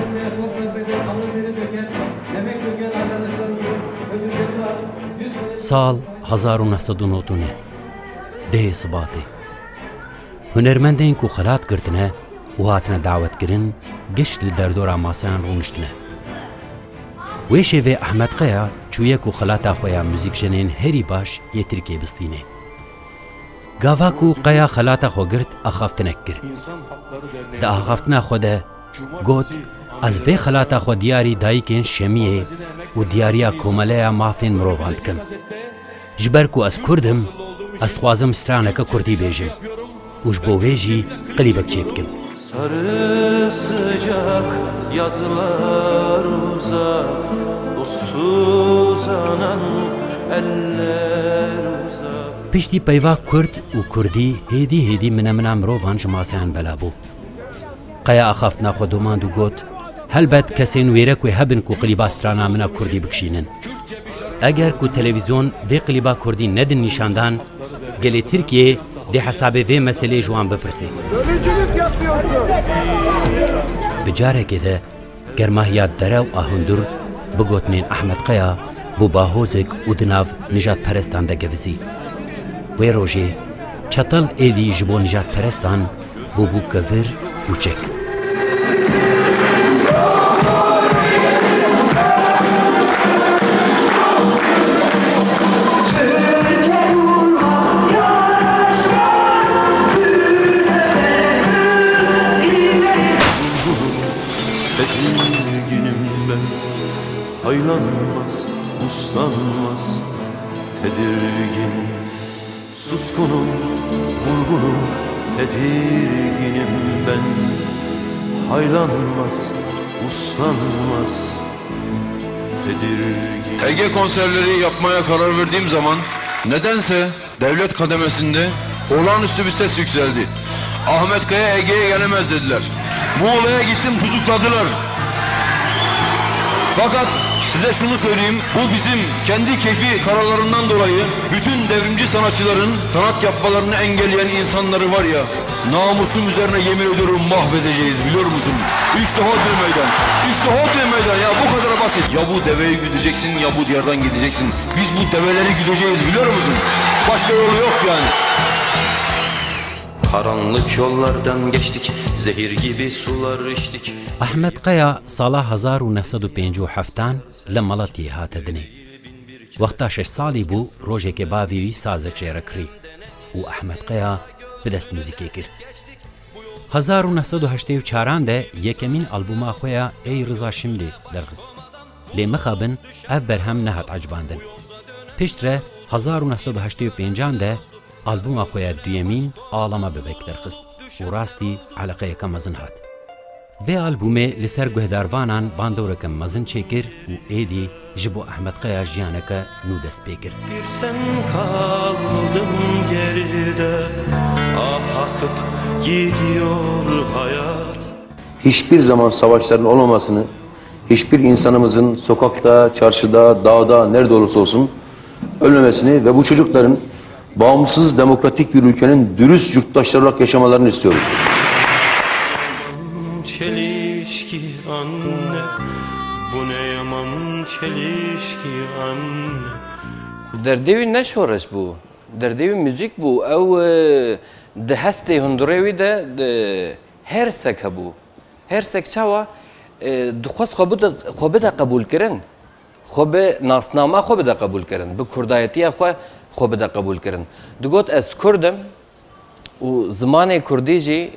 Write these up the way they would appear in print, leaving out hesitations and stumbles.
ortaya toprak bedel alın beni döken, yemek döken arkadaşlarımızın ödülleri var. Sal 1999 deh Sibatê hunermendên ku xelat girtine û hatine dawetkirin giş li derdora masayan rûniştine. Wê şêvê Ehmed Qeya çûye ku xelata xwe ya mûzîkjenên herî baş yê Tirkiye bistîne. Gava ku Qeya xelata xwe girt axaftinek kir. Di axaftina xwe de got ez vê xelata xwe diyarî dayîkên Şemiyê û diyariya komeleya mafên mirovan dikim. Ji ber ku ez Kurdim, ez dixwazim straneke Kurdî bêjim û ji bo wê jî qilîbek çê bikim. Sarı sıcak yazılar uzak, dostu uzanan eller uzak. Piştî peyva Kurd û Kurdî hêdî mina mirovan ji masayan bela bû. Qeya axaftina xwe domand û got helbet kesên wêrek wê hebin ku qilîba strana mina Kurdî bikişînin. Eger ku televîzyon vê qilîba Kurdî nedin nîşandan, gelê Tirkiye dê hesabê vê meselê ji wan bipirse. Bi carekê de germahiya dere û ahundur bigotinên Ehmed Qeya bû bahozek û di nav nijadperestan de gevizî. Wê rojê çetel êdî ji bo nijadperestan bû kevir û çek. Tedirginim ben, haylanmaz, uslanmaz, tedirgin, suskunum, vurgunum, tedirginim ben, haylanmaz, uslanmaz, tedirgin. Ege konserleri yapmaya karar verdiğim zaman nedense devlet kademesinde olağanüstü bir ses yükseldi. Ahmet Kaya Ege'ye gelemez dediler. Muğla'ya gittim, tutukladılar. Fakat size şunu söyleyeyim, bu bizim kendi keyfi kararlarından dolayı bütün devrimci sanatçıların sanat yapmalarını engelleyen insanları var ya, namusum üzerine yemin ediyorum mahvedeceğiz, biliyor musun? İşte hodri meydan, işte hodri meydan ya, bu kadar basit. Ya bu deveyi güdeceksin ya bu diyardan gideceksin. Biz bu develeri güdeceğiz, biliyor musun? Başka yolu yok yani. Karanlık yollardan geçtik, zehir gibi sular içtik. Ehmed Qeya sala 1957 li Malatyê hate dinê. Wexta 6 salî bû rojekê bavê wî sazek jê kirî û Ehmed Qeya bi dest mûzîkê kir. 1984 de yekemîn albûma xwe ya Ey Rıza Şimdi derxist. Lê mixabin ev berhem nehat ecbandin. Pişt re 1985 de albûma xwe ya duyemîn Alama Bebek derxist û rastî eleqeyeke mezin hat. Vê albûmê li ser guhdarvanan bandoreke mezin çêkir û êdî ji bo Ehmed Qeya jiyaneke nû dest pê kir. Bir sen kaldın geride, ah akıp gidiyor hayat. Hiçbir zaman savaşların olmamasını, hiçbir insanımızın sokakta, çarşıda, dağda, nerede olursa olsun ölmemesini ve bu çocukların bağımsız demokratik bir ülkenin dürüst yurttaşları olarak yaşamalarını istiyoruz. Çelişki anne, bu ne yaman çelişki anne. Derdevî ne şoreş bu? Derdevî müzik bu. Ew di hestê hundirê wî de her sek hebû. Her sek çawa dixwast xwe bide qebûl kirin. Xwe bi nasnama xwe bide qebûl kirin. Bi kurdayetiya xwe bide qebûl kirin. Digot ez Kurdim û zimanê Kurdî jî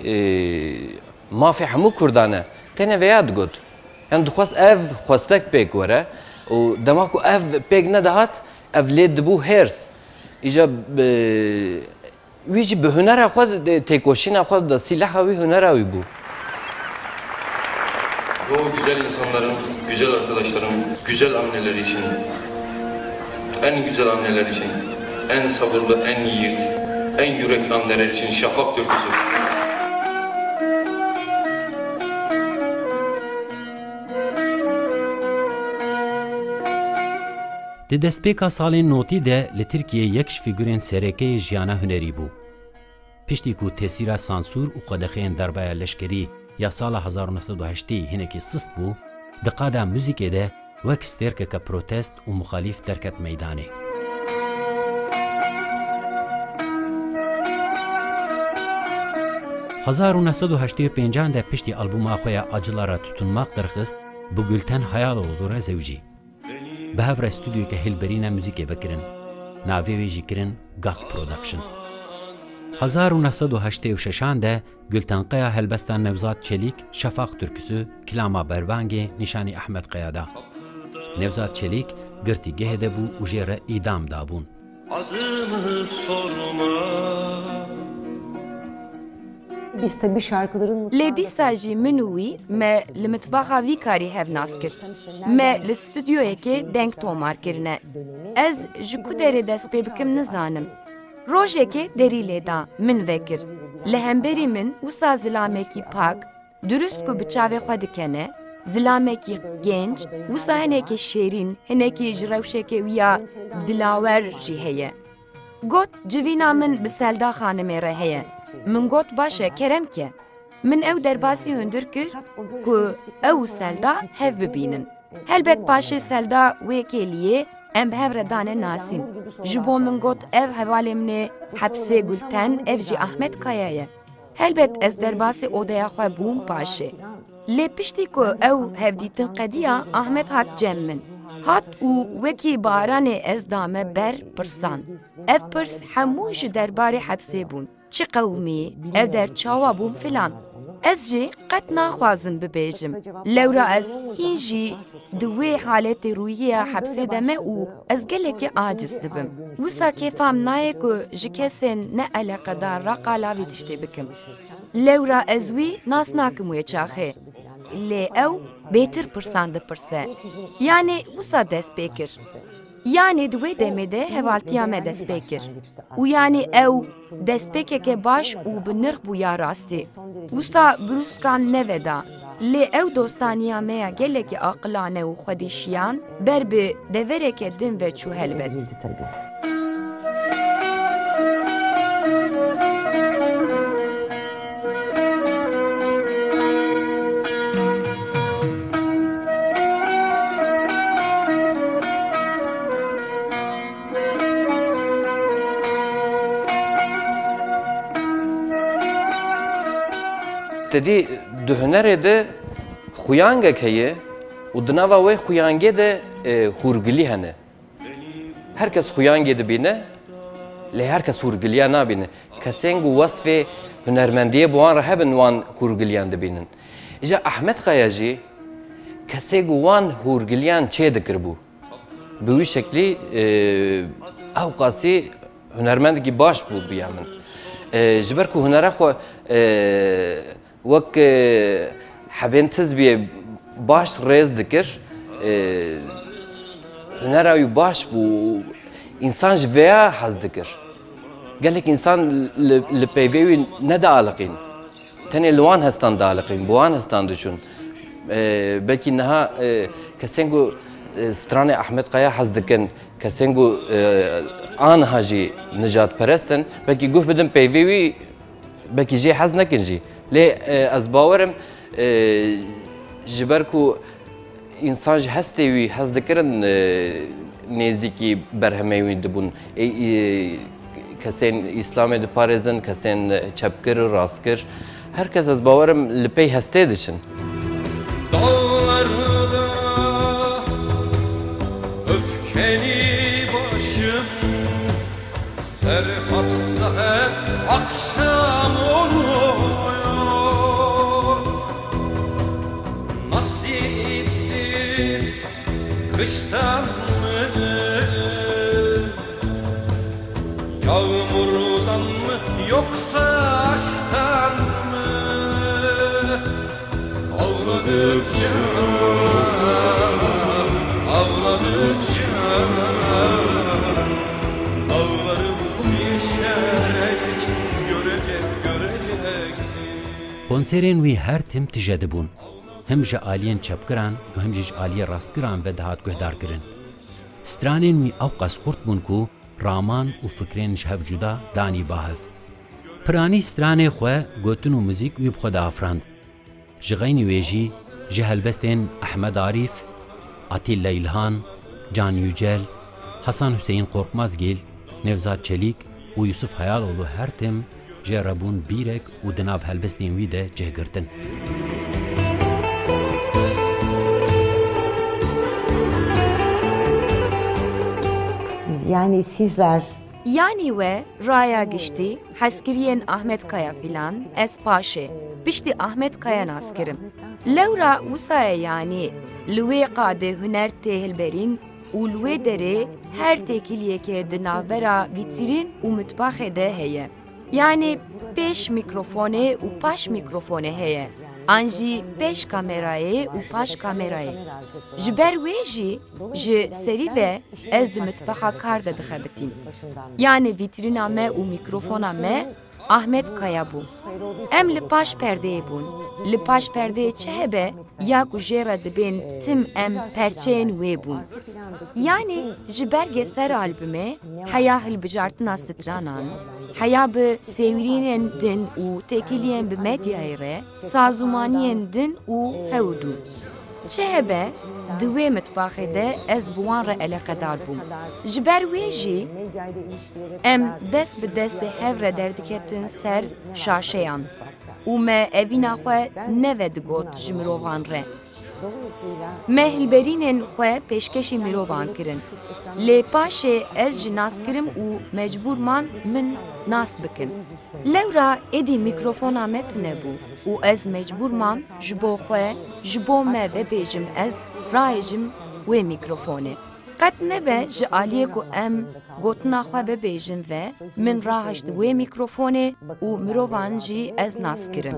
mafê hemû Kurdan e. Tenê vêya digot. Yani dixwast ev xwestek pêk were û dema ku ev pêk nedahat ev lê dibû hêrs. İja wî jî bi hunera xwe têkoşîna xwe da sîlaha wî hunera wî bû. O güzel insanların, güzel arkadaşlarım, güzel anneler için, en güzel anneler için, en sabırlı, en yiğit, en yürekli anneler için şafak türküsü. Di destpêka salên notî de li Tirkiye yek ji fîgurên serêkeyê jiyana hunerî bû. Piştî ku tesîra sansûr û qedexeyên derbaya leşkerî یا سالا 1908 هنکی سست بو دقادا موزیکی ده وک سترکه که پروتست و مخالف درکت میدانه. 1985 ده پشتی آلبوم آخویا آجلارا تتونماق درخست بو گلتن حیال و دوره زوجی. به هفر استودیو که هلبرینه موزیکی وکرن. ناوی ویجی کرن گاک پرودکشن. 1986 ده گلتن قیا هلبستان نوزاد چلیک شفاق ترکسو کلاما بروانگی نشانی احمد قیادا. نوزاد چلیک گرتی گهده بو و جیر ایدام دابون. Adımı sorma. Biz tabii şarkıların Ledi sajî min û wî me li mitbaxa vî karî hevnas kir. Me li stüdyoyekê deng tomar kirine. Ez ji ku derê dest pê bikim nizanim. Rojekê derî lêda min vekir. Li hemberî min wisa zilamekî pak, dürüst ku bi çavê xwe dikene, zilamekî genç, wisa hinekî şêrîn, hinekî ji rewşekê wî ya dilawer jî heye. Got civîna min bi Selda xanimê re heye. Min got baş e kerem ki. Min ew derbasî hundir kir ku ew û Selda hev bibînin. Helbet paşê Selda wê kêliyê em bi hev re dane nasîn. Ji bo min got ev hevalê min ê hepsê Gulten ev jî Ahmed Kaya ye. Helbet ez derbasî odeya xwe bûm paşê. Lê piştî ku ew hevdîtin qediya Ahmed hat cem min. Hat û wekî baranê ez dame ber pirsan. Ev pirs hemû ji derbarê hepsê bûn. Çi qewmî, ev derçawa bûm filan. Ez jî qet naxwazim bibêjim. Lewra ez hîn jî di wê haletê rûyiya hepsê de me û ez gelekî aciz dibim. Wisa kêfam naye ku ji kesên ne eleqedar ra qalavî tiştê bikim. Lewra ez wî nas nakim wê çaxê. Lê ew bêtir pirsan dipirse. Yani wisa dest pê kir. Yani di wê demê de hevaltiya me dest pê kir. û yani ew destpêkeke baş û bi nirx bûya rastî. Wisa brûskan neveda. Lê ew dostaniya me ya gelekî aqilane û xwedîşiyan ber bi devereke din ve çû helbet. Tedî di hunerê de xuyangek heye û di nava wê xuyangê de hûrgilî hene. Herkes xuyangê dibîne, lê herkes hûrgiliya nabîne. Kesên ku wesfê hunermendiyê bi wan re hebin wan hûrgiliyan dibînin. Îja Ahmed Kaya jî kesê ku wan hûrgiliyan çê dikir bû. Bi wî şeklî ew qasî hunermendekî baş bû biya min. Ji ber ku hunera xwe wek hebên tizbiyê baş rêz dikir, hunera wî baş bû, însan ji vê ya hez dikir. Gelek însan li peyvê wî ne dialiqîn. Tenê li wan hestan dialiqîn, bi wan hestan diçûn. Belkî niha kesên ku stranê Ahmed Kaya hez dikin, kesên ku aniha jî nijadperestin, belkî guh bidin peyvê wî belkî jê hez nekin jî. Lê ez bawerim ji ber ku însan ji hestê wî hez dikirin nêzîkî berhemê wî dibûn. Kesên İslamê diparêzin, kesên çepkir, rastkir. Herkes ez bawerim li pey hestê diçin. Dağlarda öfkeli başım, serhatta hep akşam oluyor. Nasipsiz kıştan mı, yağmurdan mı, yoksa aşktan mı? Ağladıkça, ağladıkça ağlarımız yeşerecek, göreceksin. Konserên wî her tim tije dibûn. Hem ji aliyên çepkiran û hem jî ji aliyê rastkiran ve dihat guhdarkirin. Stranên wî ew qas xurt bûn ku raman û fikrên ji hev cuda danî bahev. Piranî stranê xwe gotin û muzîk wî bi xwe diafirand. ji xeynî wê jî ji helbestên Ehmed Arîf, Atîl İlhan, Can Yücel, Hasan Hüseyin Korkmazgil, Nevzat Çelik û Yusuf Hayaloğlu her tim jê rebûn bîrek û di nav helbestên wî de cêgirtin. Yani sizler Yani ve raya geçti, heskiriyen Ahmet Kaya filan, ez paşe, pişti Ahmet Kaya naskirim. Lewra usaya yani, lüve qade hüner tehilberin, u lüve dere her tekiliyeke di navbera vitrin u mutbaxe de heye. Yani 5 mikrofone u paş mikrofone heye. Anji 5 kameraye u paş kameraye. Ji ber wê jî ji serî ve ez di mitbaxa kar de dixebitim. Yani vitrîna me û mikrofona me Ahmet Kaya bû. Em li paş perdeyê bûn. Li paş perdeyê çi hebe ya ku jê re dibên tim em perçeyên wê bûn. Yani ji ber ser albûmê heya hilbijartina stranan, heya bi sêwirînên din û tekiliyên bi medyayê re sazûmaniyên din û hewdû. Çi hebe di wê mitbaxê de ez bi wan re eleqedar bûm. Ji ber wê jî em dest bi destê hev re derdiketin ser şaşeyan û me evîna xwe neve digot ji mirovan re. Me hilberînên xwe pêşkeşî mirovan kirin. Lê paşê ez jî nas kirim û mecbûr man min nas bikin. Lewra êdî mikrofona me tune bû û ez mecbûr mam ji bo xwe, ji bo me vebêjim ez rayêjim wê mikrofonê. Qet nebe ji aliyê ku em gotina xwe bibêjin ve min rahişt wê mikrofonê û mirovan jî ez nas kirim.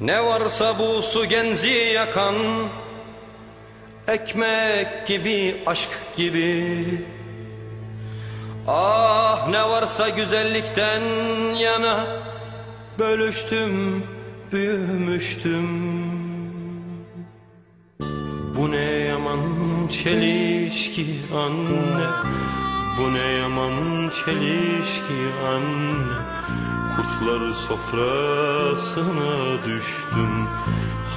Ne varsa bu su genci yakan, ekmek gibi, aşk gibi. Ah ne varsa güzellikten yana, bölüştüm, büyümüştüm. Bu ne yaman çelişki anne, bu ne yaman çelişki anne. Kurtlar sofrasına düştüm.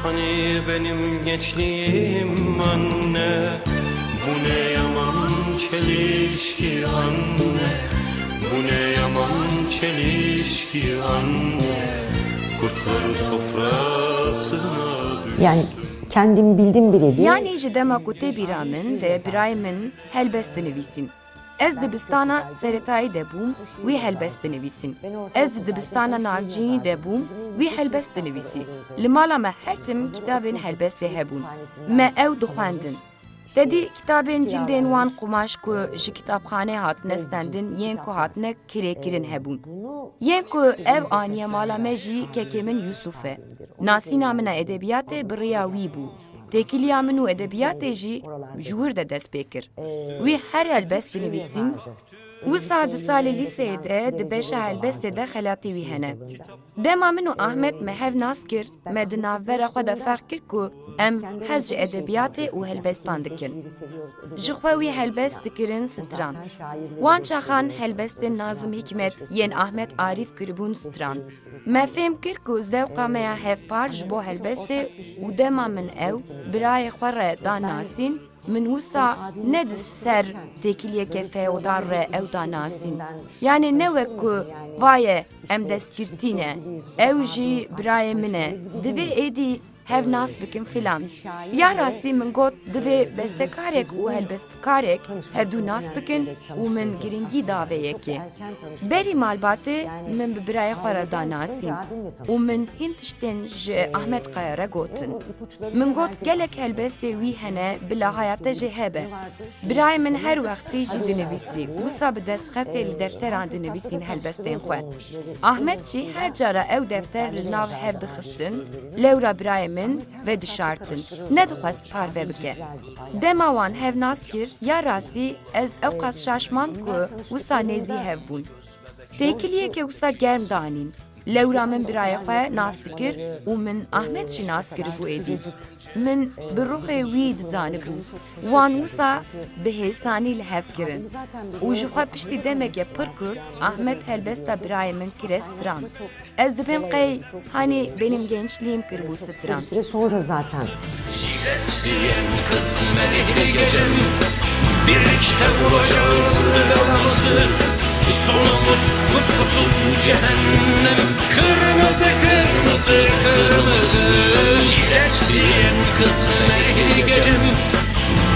Hani benim gençliğim anne. Bu ne yaman çelişki anne, bu ne yaman çelişki anne. Kurtlar sofrasına düştüm. yani kendim bildim bileli. Yani ji dema ku tê bîra min ve birayê min helbest dinivîsîn. Ez dibistana seretayî de bûm, wî helbest dinivîsîn. Ez di dibistana navcînî de bûm, wî helbest dinivîsî. Li mala me her tim kitabên helbestê hebûn. Me ew dixwendin. Dedî kitabên cildên wan qumaş ku ji kitapxanê hatine stendin yên ku hatine kirêkirin hebûn. Yên ku ev aniye mala me jî kekê min Yusuf e. Nasîna min a edebiyatê bi rêya wî bû. Têkiliya min û edebiyatê jî ji wir de dest pê kir. Wî her helbest dinivîsîn. Wisa di salê lîseyê de di beşa helbestê de xelatî wî hene. Dema min û Ahmet me hev nas kir, me di navbera xwe de ferq kir ku em hez ji edebiyatê û helbestan dikin. Ji xwe wî helbest dikirin stran. Wan çaxan helbestên Nazım Hikmet yên Ahmet Arîf kiribûn stran. Me fêm kir ku zewqa me ya hevpar ji bo helbestê û dema min ew birayê xwe re da nasîn, min wisa ne di ser têkiliyeke feodal re ew da nasîn. Yani ne wek ku vaye em destgirtîne, ew jî birayê min e, divê êdî hev nas bikin filan. Ya rastî min got divê bestekarek û helbestkarek hevdû nas bikin û min giringî da vê yekê. Berî malbatê min bi birayê xwe re da nasîn û min hîn tiştên ji Ahmet Kaya re gotin. Min got gelek helbestê wî hene bila hayata jê hebe. Birayê min her wextî jî dinivîsî, wisa bi destxetê li defteran dinivîsîn helbestên xwe. Ahmet jî her cara ew defter li nav hev dixistin, lewra birayê min ve dişartin. Ne dixwest parve bike. Dema wan hev nas kir, ya rastî ez ew qas şaşman ku wisa nêzî hev bûn. Têkiliyeke wisa germ danîn. لورا من برای خواه ناس دکر و من احمد شی ناس کر بو ایدی من بروح وید زانه بو وان وسا به حسانی لحف کرن و جخوا پشتی دمک پر کرد احمد هلبستا برای من کرستران از دبیم قی hani benim gençliğim kır bu ستران süre sonra zaten. Jiletleyen kısmetli gecem birlikte bulacağız belamızı. Sonumuz kuşkusuz cehennem. Kırmızı kırmızı kırmızı. Jiletleyen kısmetli gecem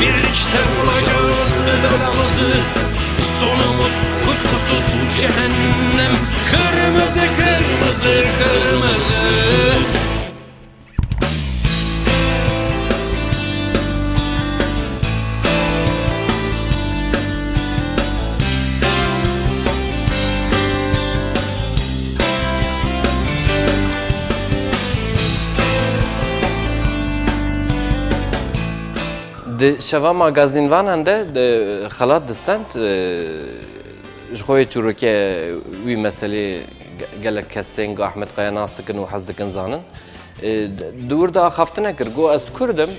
birlikte bulacağız belamızı. Sonumuz kuşkusuz cehennem. Kırmızı kırmızı kırmızı. د شوا ماگازینوانان ده خلات دستند جخوی چروکه وی مسئله گلک کسین گو احمد قیا ناس دکن و حز دکن زانن دور دا خفتنه کر گو از کردم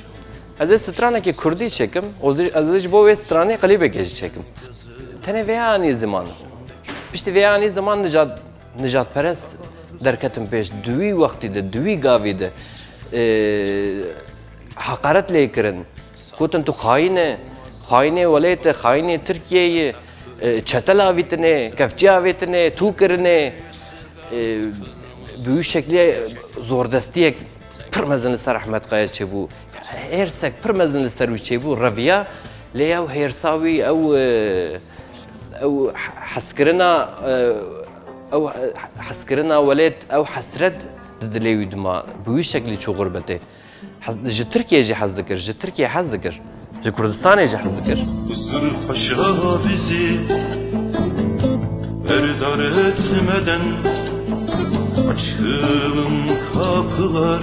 از سترانه که کردی چکم از بو وی سترانه قلیبه گیج چکم تنه ویانی زمان پشت ویانی زمان نجات پرس درکتم پیش دوی وقتی ده دوی گاوی ده حقارت لیکرن گوتن تو خاینه ولیت خاینه ترکیه çetel avitine, kefçi avitine, tu kirine büyük şekli zordestiye pırmazını ser Ahmet Kaya çebu. Ersek pırmazını ser çebu raviya leyav hersavi ev haskirina velet ev hasret dilevi dima büyük şekli çok gurbete. Ji Türkiye ji haz dikir, ji Türkiye haz dikir. Ji Kurdistan'a ji haz dikir. Huzur paşa bizi erdar etmeden açılın kapılar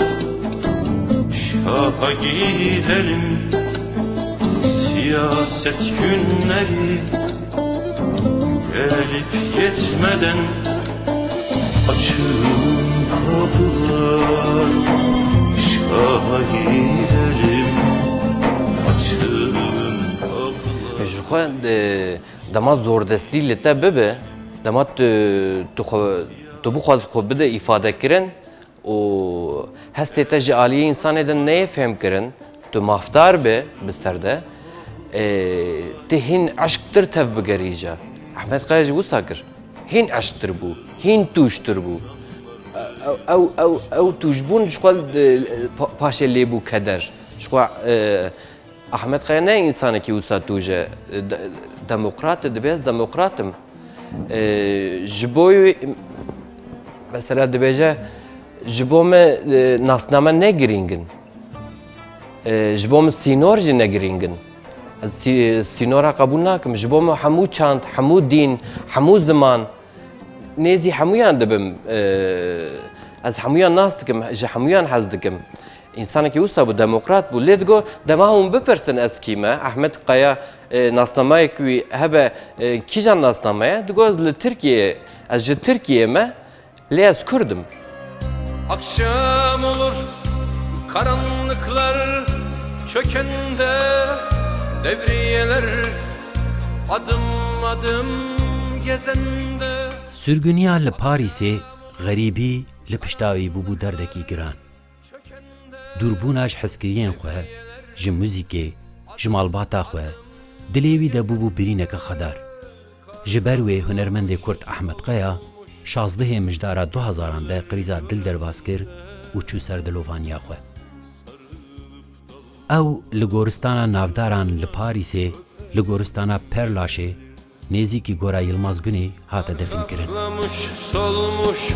şaha gidelim siyaset günleri gelip yetmeden açılın kapılar şaha gidelim açılın kapılar. Jukha dama zordesti lete bebe dama tu bu xwaz xwe bide ifade kirin û hestê te ji aliyê insanê de neyefhem kirin tu mafdar be bi ser de tu hîn eşktir tev bigerîje Ahmed Kaya jî wisa kir hîn eşktir bû hîn tûştir bû ew tûjbûn ji xwe paşê lêbû keder ji xwe Ahmed Kaya ne insanekî wisa tûje demokrat dibe ez demokratım ji bo mesela dibêje ji bo me nasname ne girîngin ji bo me sînor jî ne girîngin ez sînora qebûl nakim ji bo me hemû çand hemû dîn hemû ziman nêzî hemûyan dibim ez hemûyan nas dikim ji hemûyan hez dikim İnsanekî wisa bû demokrat bû lê digo dema hûn bipirsin ez kî me Ahmed Kaya nasnamayek wî hebe kîjan nasnameye digo ez li Tirkiye ez ji Tirkiye me lê ez Kurdim. Akşam olur karanlıklar çökende devriyeler adım adım gezende. Sürgüniya li Parîsê xerîbî li piştawî bûbû derdekî giran. Durbûna ji hezkiriyên xwe, ji muzîkê, ji malbata xwe, dilê wî de bûbû birîneke xedar. Ji ber wê hunermendê Kurd Ahmed Kaya, 16 mijdara 2000 de qrîza dil derbas kir û çû ser dilovaniya xwe. Ew li goristana navdaran li Parîsê, li goristana Perlaşê, nêzîkî gora Yılmaz Güney hate defin kirin. Solmuş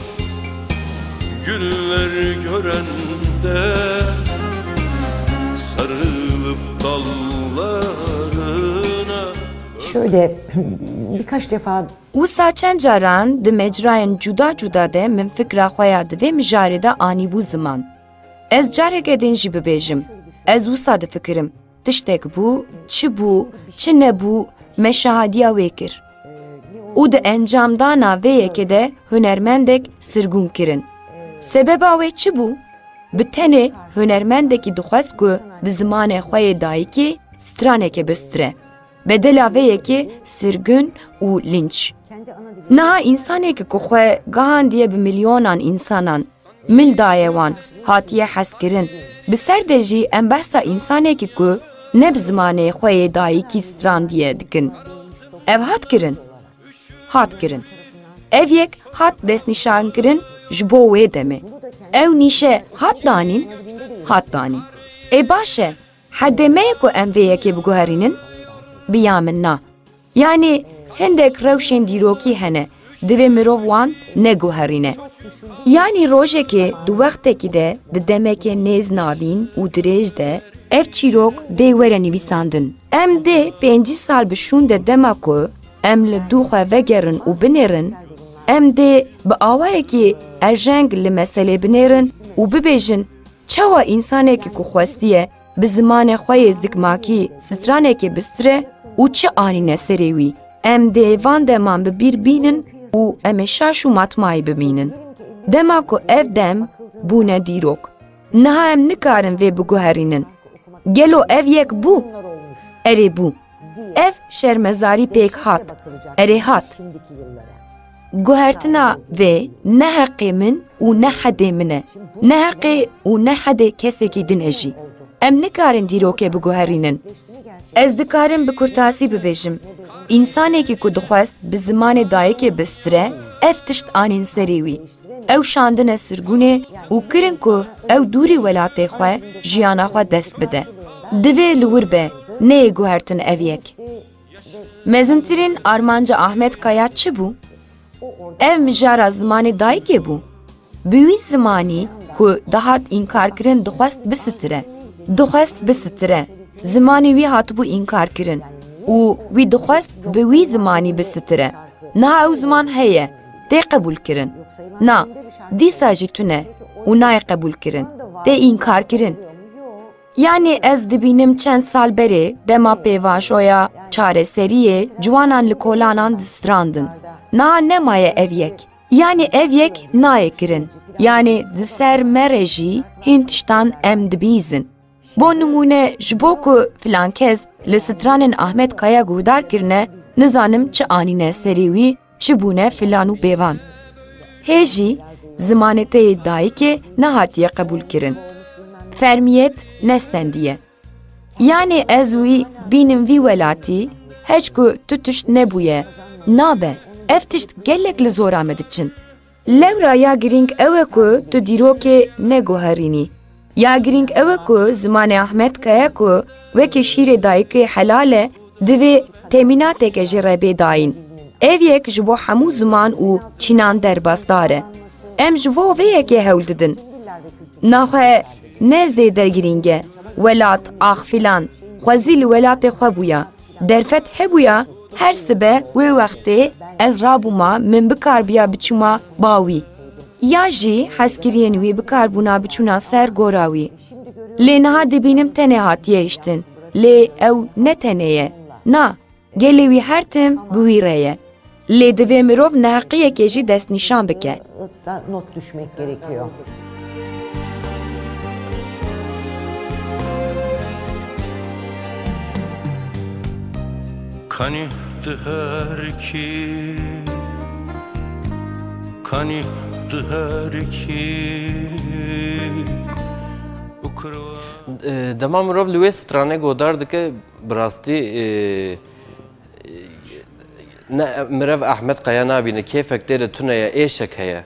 güller görende sarılıp dallarına. Şöyle birkaç defa Wisa çend caran di mecrayên cuda cuda de min fikra xwe ya divê mijarê de anîbû ziman. Ez carekê din jî bibêjim. Ez wisa difikirim. Tiştek bû, çi bû, çi nebû, me şahadiya wê kir. û di encamdana vê yekê de hunermendek sirgûn kirin. Sebeba wê çi bû? Bi tenê hunermendekî dixwest ku bi zimanê xwe yê dayîkê stranekê bistire. Bedela vê yekê sirgün û linç. Niha însanekî ku xwe gihandiye bi milyonan însanan, mil daye wan hatiye heskirin. Bi ser de jî em behsa însanekî ku ne bi zimanê xwe yê dayîkî strandiye dikin. Ev hat kirin? Hat kirin. Ev yek hat destnîşankirin ji bo wê demê. Ew nîşe hat danîn? Hat danîn. Ê baş e, hedê me ye ku em vê yekê biguherînin? Biya min na. Yani hindek rewşên dîrokî hene, divê mirov wan neguherîne. Yani rojekê di wextekî de di demekê nêz navîn û dirêj de ev çîrok dê were nivîsandin. Em dê 5 sal bişûn de dema ku em li dû xwe vegerin û binêrin, em dê bi awayekî erjeng li meselê binêrin û bibêjin çawa însanekî ku xwestiye bi zimanê xwe yê zikmakî stranekê bistire û çi anîne serê wî. Em dê van deman bi bîr bînin û em ê şaş û matmayî bibînin. Dema ku ev dem bûne dîrok. Niha em nikarin vê biguherînin. Gelo ev yek bû? Erê bû. Ev şermezarî pêk hat. Erê hat. Guhertina vê ne heqê min û ne hedê min e. Ne heqê û ne hedê kesekî din e jî. Em nikarin dîrokê biguherînin. Ez dikarim bi kurtasî bibêjim. İnsanekî ku dixwest bi zimanê dayîkê bistire, ev tişt anîn serê wî. Ew şandine sirgûnê û kirin ku ew dûrî welatê xwe jiyana xwe dest bide. Divê li wir be, neyê guhertin ev yek. Mezintirîn armanca Ahmet Kaya çi bû? Ev mijara zimanê dayîkê bû. Bi wî zimanî ku dihat înkarkirin dixwest bisitire. Dixwest bisitire. Zimanê wî hatibû înkarkirin. û wî dixwest bi wî zimanî bisitire. Niha ew ziman heye, tê qebûl kirin. Na, dîsa jî tune û nayê qebûl kirin. Tê înkar kirin. Yani ez dibînim çend sal berê dema pêvajoya çareseriyê ciwanan li kolanan distrandin. Niha nemaye ev yek. Yani ev yek nayê kirin. Yani di ser me re jî hin tiştan em dibîzin. Bo numune ji bo ku filan kes li stranên Ahmet Kaya guhdar kirine, nizanim çi anîne serê wî, çi bûne filan û bêvan. Hê jî zimanê te yê dayîkê nehatiye qebûl kirin. Fermiyet nestendiye. Yani ez wî bînim vî welatî, heç ku tu tişt nebûye, nabe, ev tişt gelek li zora me diçin. Lewra ya girîng ew e ku tu dîrokê neguherînî. Ya girîng ew e ku zimanê Ahmet Kaya ku wekî şîrê dayîkê helal e, divê temînateke ji rebê dayîn. Ev yek ji bo hemû ziman û çînan derbasdar e. Em ji bo vê yekê hewl didin. Naxwe ne zêde girîng e, welat ax filan, xwezî li welatê xwe bûya. Derfet hebûya, her sibe wê wextê ez rabûma min bikarbiya biçûma bawî. Ya jî heskiriyên wî bikarbûna biçûna ser gora wî. Lê niha dibînim tenê hatiye îştin. Lê ew ne tenê ye. Na, gelê wî her tim bi wî re ye. Lê divê mirov neheqiyekê jî destnîşan bike. Not düşmek gerekiyor. Kanihti her ki, kanihti her ki. Dema mirov li wê stranê godar dike bi rastî mirev Ahmet Kaya nabîne kêfek tê li tune ye, êşek heye.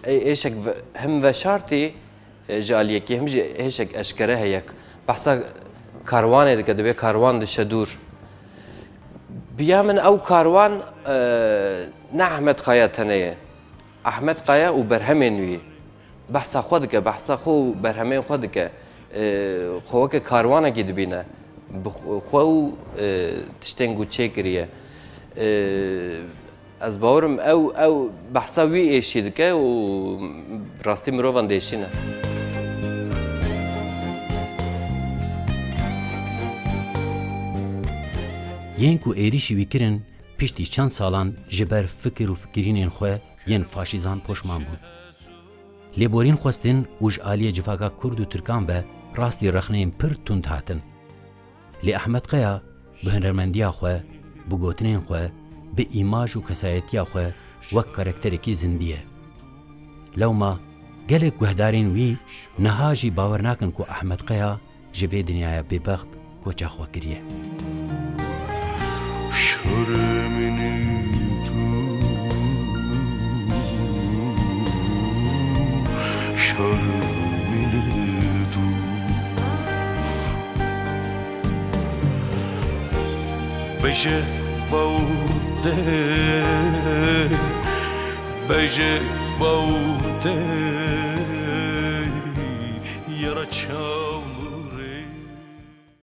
Êşek him veşartî ji aliyekî him jî êşek eşkere heye. Behsa karwanê dike, divê karwan dişe dûr. Biya min ew karwan ne Ahmet Kaya tene ye. Ahmet Kaya û berhemên wî. Behsa xwe dike, behsa xwe û berhemên xwe dike. Xwe weke karwanekî dibîne. Bi xwe û tiştên ku çêkiriye. Ez bawerim ew behsa wî êşî dike û rastî mirovan diêşîne. yên ku êrişî wî kirin piştî çend salan ji ber fikir û fikirînên xwe yên faşîzan poşman bûn. Lêborîn xwestin û ji aliyê civaka Kurd û Tirkan ve rastî rexneyên pir tund hatin. Lê Ehmed Qeya bi hunermendiya xwe, bi gotinên xwe, bi îmaj û kesayetiya xwe wek karakterekî zindî ye. Lewma gelek guhdarên wî niha jî bawer nakin ku Ehmed Qeya ji vê dinyaya bêbext koça xwe kiriye. Şeremini tu, şeremini tu. Beje baude, beje baude, yara çağ.